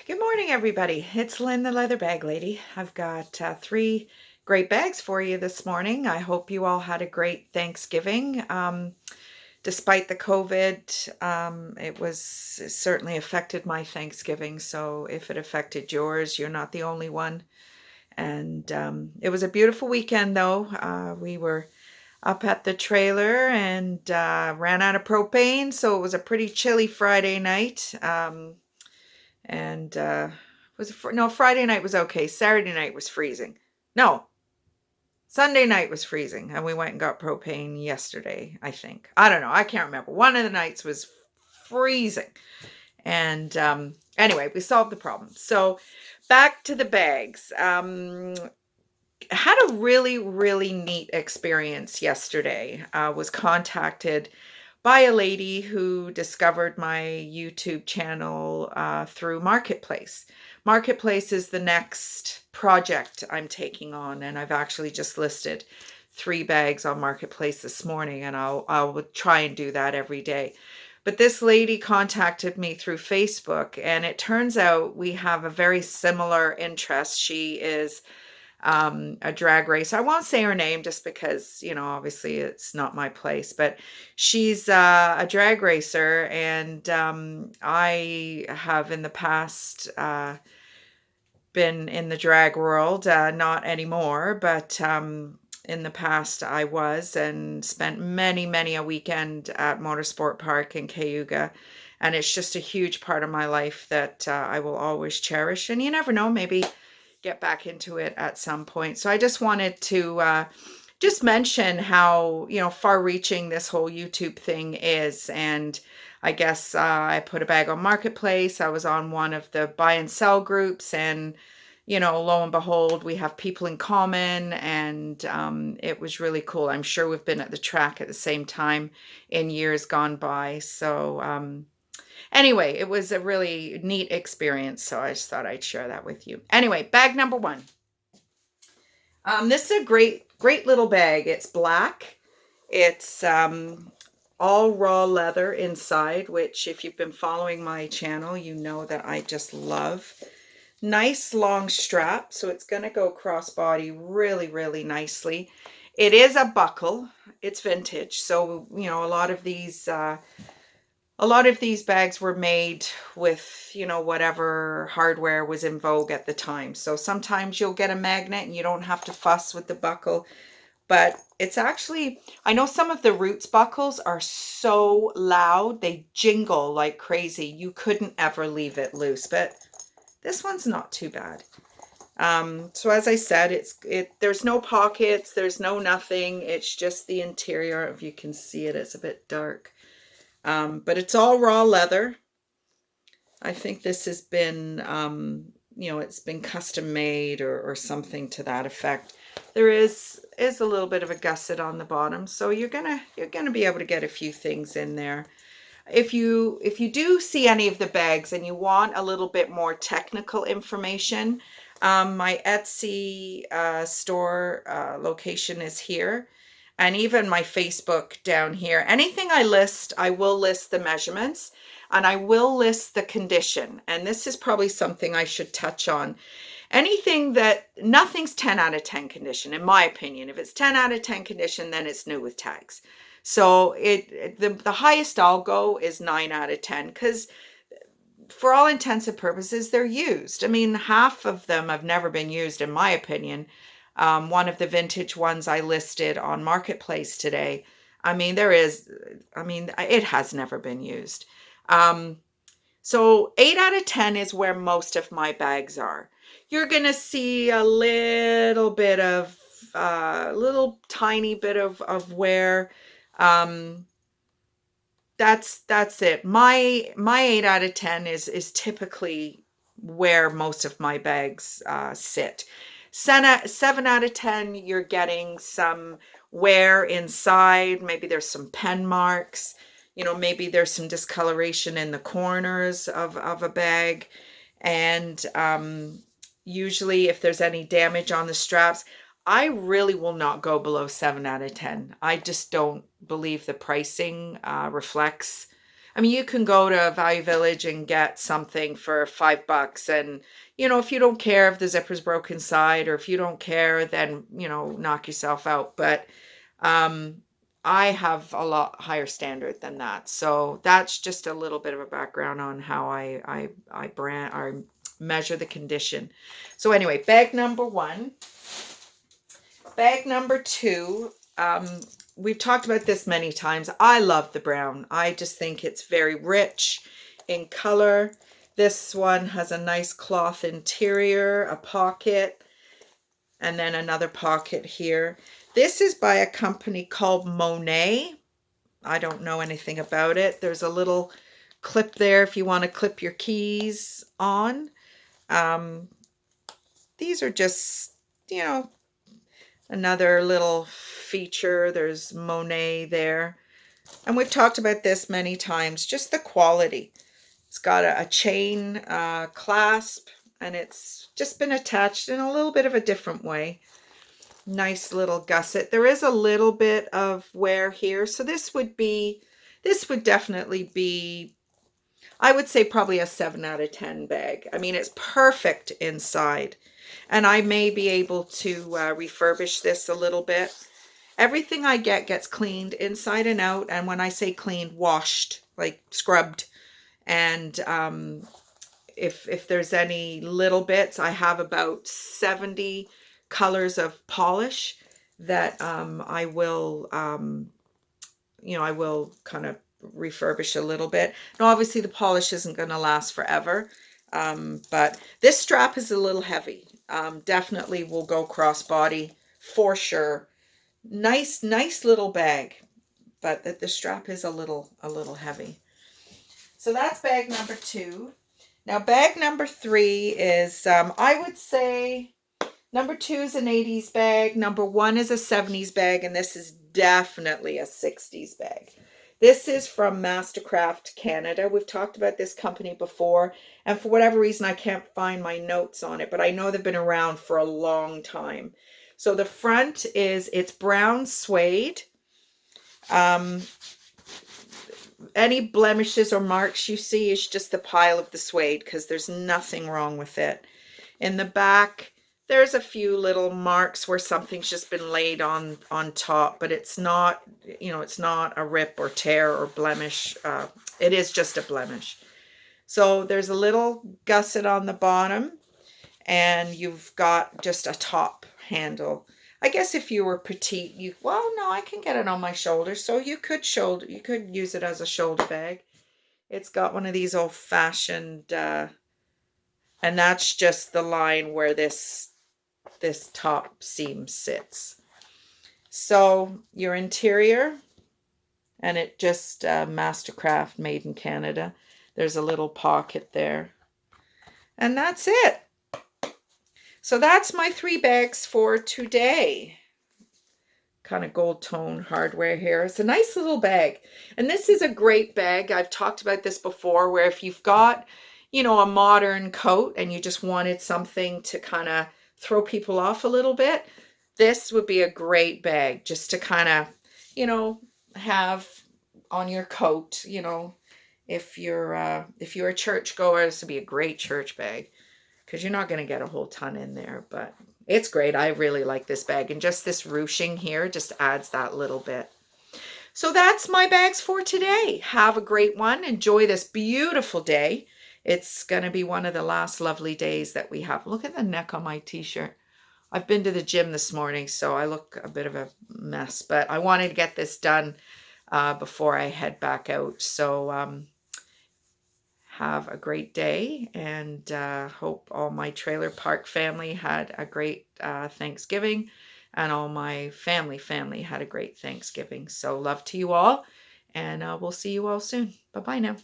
Good morning, everybody. It's Lynn, the leather bag lady. I've got three great bags for you this morning. I hope you all had a great Thanksgiving. Despite the COVID, it certainly affected my Thanksgiving. So if it affected yours, you're not the only one. And it was a beautiful weekend, though. We were up at the trailer and ran out of propane, so it was a pretty chilly Friday night. And was it no, Friday night was okay. Saturday night was freezing. No, Sunday night was freezing, and we went and got propane yesterday, I think. I don't know. I can't remember. One of the nights was freezing. And anyway, we solved the problem. So back to the bags. Had a really, really neat experience yesterday. Was contacted by a lady who discovered my YouTube channel through Marketplace. Marketplace is the next project I'm taking on, and I've actually just listed 3 bags on Marketplace this morning, and I'll try and do that every day. But this lady contacted me through Facebook, and it turns out we have a very similar interest. She is a drag race. I won't say her name just because, obviously it's not my place, but she's a drag racer. And I have in the past been in the drag world, not anymore, but in the past I was, and spent many, many a weekend at Motorsport Park in Cayuga. And it's just a huge part of my life that I will always cherish. And you never know, maybe get back into it at some point. So I just wanted to just mention how, far-reaching this whole YouTube thing is. And I guess I put a bag on Marketplace. I was on one of the buy and sell groups, and lo and behold, we have people in common, and it was really cool. I'm sure we've been at the track at the same time in years gone by. So anyway, it was a really neat experience, so I just thought I'd share that with you. Anyway, bag number 1. This is a great little bag. It's black. It's all raw leather inside, which if you've been following my channel, you know that I just love. Nice long strap, so it's going to go crossbody really, really nicely. It is a buckle. It's vintage, so a lot of these bags were made with, whatever hardware was in vogue at the time. So sometimes you'll get a magnet and you don't have to fuss with the buckle. But it's actually, I know some of the Roots buckles are so loud, they jingle like crazy. You couldn't ever leave it loose, but this one's not too bad. So as I said, there's no pockets, there's no nothing. It's just the interior. If you can see it, it's a bit dark. But it's all raw leather. I think this has been, it's been custom made or something to that effect. There is a little bit of a gusset on the bottom, so you're gonna be able to get a few things in there. If you do see any of the bags and you want a little bit more technical information, my Etsy store location is here. And even my Facebook down here. Anything I list, I will list the measurements, and I will list the condition. And this is probably something I should touch on. Nothing's 10 out of 10 condition, in my opinion. If it's 10 out of 10 condition, then it's new with tags. So the highest I'll go is 9 out of 10, because for all intents and purposes, they're used. I mean, half of them have never been used, in my opinion. One of the vintage ones I listed on Marketplace today, it has never been used. So 8 out of 10 is where most of my bags are. You're going to see a little bit of, little tiny bit of wear. That's it. My 8 out of 10 is typically where most of my bags sit. 7 out of 10, you're getting some wear inside. Maybe there's some pen marks. Maybe there's some discoloration in the corners of a bag. And usually if there's any damage on the straps, I really will not go below 7 out of 10. I just don't believe the pricing reflects. I mean, you can go to Value Village and get something for $5 and, if you don't care if the zipper's broke inside or if you don't care, then, knock yourself out. But um, I have a lot higher standard than that. So that's just a little bit of a background on how I brand or measure the condition. So anyway, bag number one. Bag number two, we've talked about this many times. I love the brown. I just think it's very rich in color. This one has a nice cloth interior, a pocket, and then another pocket here. This is by a company called Monet. I don't know anything about it. There's a little clip there if you want to clip your keys on. These are just, another little feature. There's Monet there. And we've talked about this many times, just the quality. It's got a chain clasp, and it's just been attached in a little bit of a different way. Nice little gusset. There is a little bit of wear here. So this would definitely be, I would say probably a 7 out of 10 bag. I mean, it's perfect inside. And I may be able to refurbish this a little bit. Everything I get gets cleaned inside and out. And when I say cleaned, washed, like scrubbed. And if there's any little bits, I have about 70 colors of polish that I will, I will kind of refurbish a little bit. Now, obviously the polish isn't going to last forever. But this strap is a little heavy. Definitely will go crossbody for sure. Nice little bag, but the strap is a little heavy. So that's bag number two. Now bag number three is, I would say number two is an 80s bag. Number one is a 70s bag. And this is definitely a 60s bag. This is from Mastercraft Canada. We've talked about this company before, and for whatever reason, I can't find my notes on it, but I know they've been around for a long time. So the front it's brown suede. Any blemishes or marks you see is just the pile of the suede, because there's nothing wrong with it. In the back, there's a few little marks where something's just been laid on top, but it's not, it's not a rip or tear or blemish. It is just a blemish. So there's a little gusset on the bottom, and you've got just a top handle. I guess if you were petite, well, no, I can get it on my shoulder. So you could use it as a shoulder bag. It's got one of these old-fashioned, and that's just the line where this top seam sits. So your interior, and it just Mastercraft, made in Canada. There's a little pocket there, and that's it. So that's my 3 bags for today. Kind of gold tone hardware here. It's a nice little bag, and this is a great bag. I've talked about this before, where if you've got, a modern coat and you just wanted something to kind of throw people off a little bit, this would be a great bag just to kind of, have on your coat. If you're a church goer, this would be a great church bag, because you're not going to get a whole ton in there, but it's great. I really like this bag, and just this ruching here just adds that little bit. So that's my bags for today. Have a great one. Enjoy this beautiful day. It's going to be one of the last lovely days that we have. Look at the neck on my t-shirt. I've been to the gym this morning, so I look a bit of a mess, but I wanted to get this done before I head back out. So have a great day, and hope all my trailer park family had a great Thanksgiving, and all my family had a great Thanksgiving. So love to you all, and we'll see you all soon. Bye-bye now.